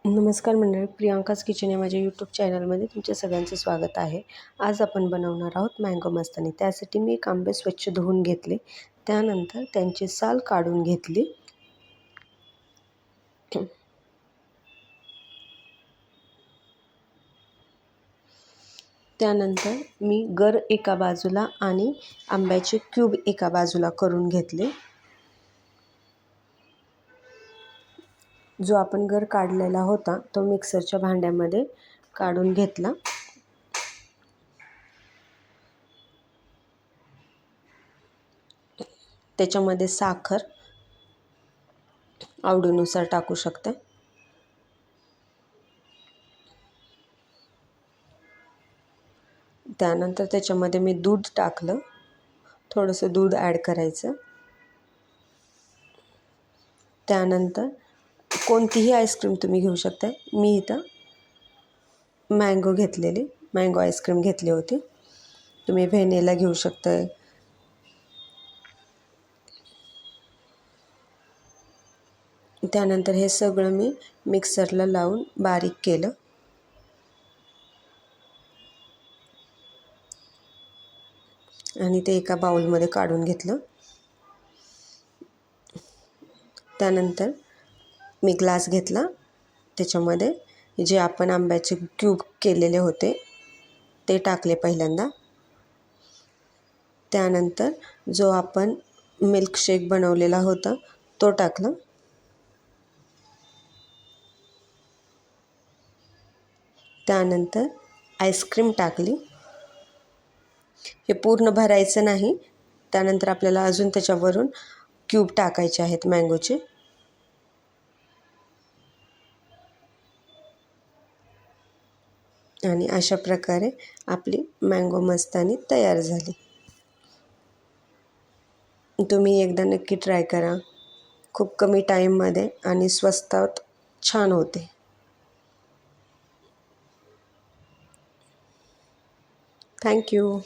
नमस्कार मंडळी, प्रियांकाज किचन या माझ्या यूट्यूब चॅनलमध्ये तुमच्या सगळ्यांचं स्वागत आहे. आज आपण बनवणार आहोत मँगो मस्तानी. त्यासाठी मी एक आंबे स्वच्छ धुवून घेतले, त्यानंतर त्यांची साल काढून घेतली. त्यानंतर मी गर एका बाजूला आणि आंब्याचे क्यूब एका बाजूला करून घेतले. जो आपण गर काढलेला होता तो मिक्सरच्या भांड्यामध्ये काढून घेतला. त्याच्यामध्ये साखर आवडीनुसार टाकू शकते. त्यानंतर त्याच्यामध्ये मी दूध टाकलं, थोडंसं दूध ॲड करायचं. त्यानंतर कोणतीही आईस्क्रीम तुम्ही घेऊ शकता. मी इथं मँगो आईस्क्रीम घेतली होती. तुम्ही व्हॅनिला घेऊ शकता. त्यानंतर हे सगळं मी मिक्सरला लावून बारीक केलं. आणि ते एका बाउलमध्ये काढून घेतलं. त्यानंतर मी ग्लास घेतला, त्याच्यामध्ये जे आपण आंब्याचे क्यूब केलेले होते ते टाकले पहिल्यांदा. त्यानंतर जो आपण मिल्कशेक बनवलेला होता तो टाकला. त्यानंतर आईस्क्रीम टाकली. हे पूर्ण भरायचं नाही. त्यानंतर आपल्याला अजून त्याच्यावरून क्यूब टाकायचे आहेत मँगोचे. आणि अशा प्रकारे आपली मँगो मस्तानी तयार झाली. तुम्ही एकदा नक्की ट्राय करा. खूप कमी टाईममध्ये आणि स्वस्तात छान होते. थँक्यू.